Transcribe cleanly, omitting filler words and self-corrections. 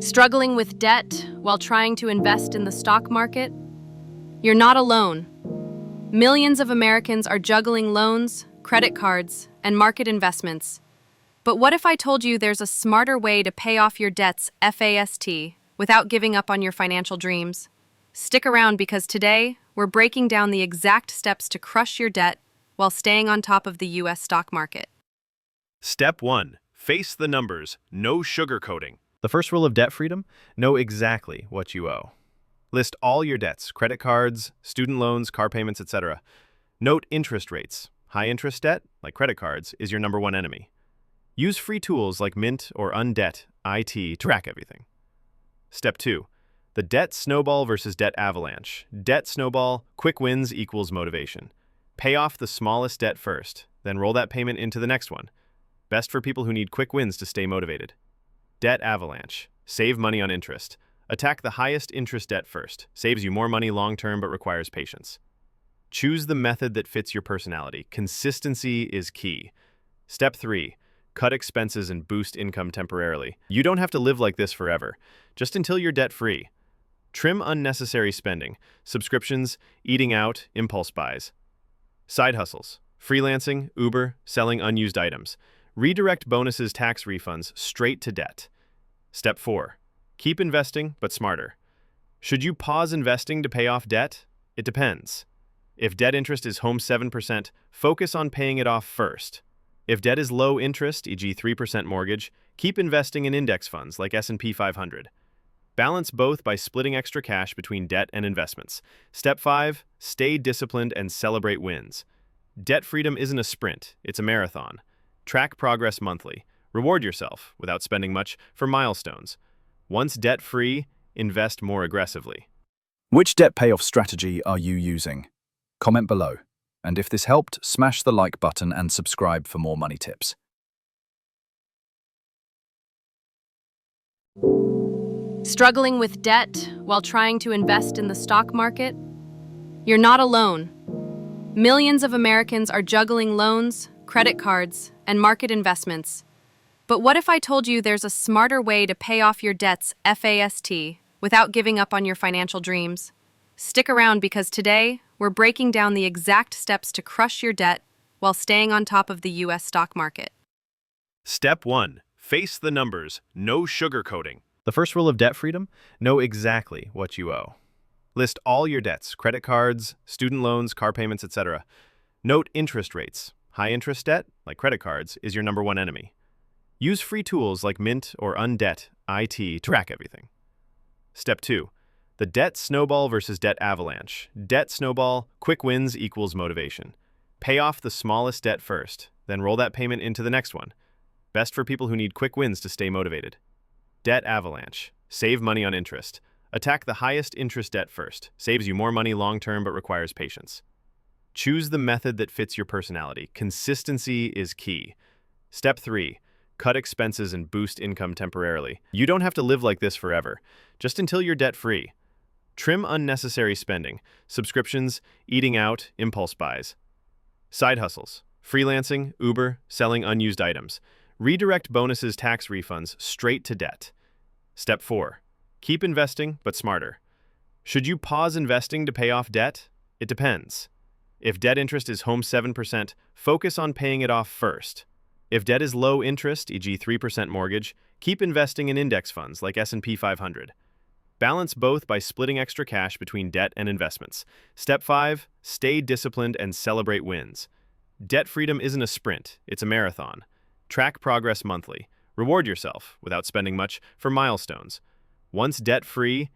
Struggling with debt while trying to invest in the stock market? You're not alone. Millions of Americans are juggling loans, credit cards, and market investments. But what if I told you there's a smarter way to pay off your debts fast without giving up on your financial dreams? Stick around because today we're breaking down the exact steps to crush your debt while staying on top of the US stock market. Step 1. Face the numbers. No sugarcoating. The first rule of debt freedom: know exactly what you owe. List all your debts: credit cards, student loans, car payments, etc. Note interest rates. High interest debt, like credit cards, is your number one enemy. Use free tools like Mint or Undebt IT to track everything. Step 2. The debt snowball versus debt avalanche. Debt snowball, quick wins equals motivation. Pay off the smallest debt first, then roll that payment into the next one. Best for people who need quick wins to stay motivated. Debt avalanche. Save money on interest. Attack the highest interest debt first. Saves you more money long-term but requires patience. Choose the method that fits your personality. Consistency is key. Step 3. Cut expenses and boost income temporarily. You don't have to live like this forever, just until you're debt-free. Trim unnecessary spending, subscriptions, eating out, impulse buys. Side hustles, freelancing, Uber, selling unused items. Redirect bonuses, tax refunds straight to debt. Step 4. Keep investing, but smarter. Should you pause investing to pay off debt? It depends. If debt interest is home 7%, focus on paying it off first. If debt is low interest, e.g. 3% mortgage, keep investing in index funds like S&P 500. Balance both by splitting extra cash between debt and investments. Step 5. Stay disciplined and celebrate wins. Debt freedom isn't a sprint, it's a marathon. Track progress monthly. Reward yourself, without spending much, for milestones. Once debt-free, invest more aggressively. Which debt payoff strategy are you using? Comment below. And if this helped, smash the like button and subscribe for more money tips. Struggling with debt while trying to invest in the stock market? You're not alone. Millions of Americans are juggling loans, credit cards, and market investments. But what if I told you there's a smarter way to pay off your debts fast without giving up on your financial dreams? Stick around because today we're breaking down the exact steps to crush your debt while staying on top of the US stock market. Step 1. Face the numbers. No sugarcoating. The first rule of debt freedom: know exactly what you owe. List all your debts: credit cards, student loans, car payments, etc. Note interest rates. High interest debt, like credit cards, is your number one enemy. Use free tools like Mint or Undebt IT to track everything. Step 2. The debt snowball versus debt avalanche. Debt snowball, quick wins equals motivation. Pay off the smallest debt first, then roll that payment into the next one. Best for people who need quick wins to stay motivated. Debt avalanche. Save money on interest. Attack the highest interest debt first. Saves you more money long-term but requires patience. Choose the method that fits your personality. Consistency is key. Step 3. Cut expenses and boost income temporarily. You don't have to live like this forever, just until you're debt-free. Trim unnecessary spending, subscriptions, eating out, impulse buys. Side hustles, freelancing, Uber, selling unused items. Redirect bonuses, tax refunds straight to debt. Step 4. Keep investing, but smarter. Should you pause investing to pay off debt? It depends. If debt interest is home 7%, focus on paying it off first. If debt is low interest, e.g. 3% mortgage, keep investing in index funds like S&P 500. Balance both by splitting extra cash between debt and investments. Step 5. Stay disciplined and celebrate wins. Debt freedom isn't a sprint, it's a marathon. Track progress monthly. Reward yourself, without spending much, for milestones. Once debt-free,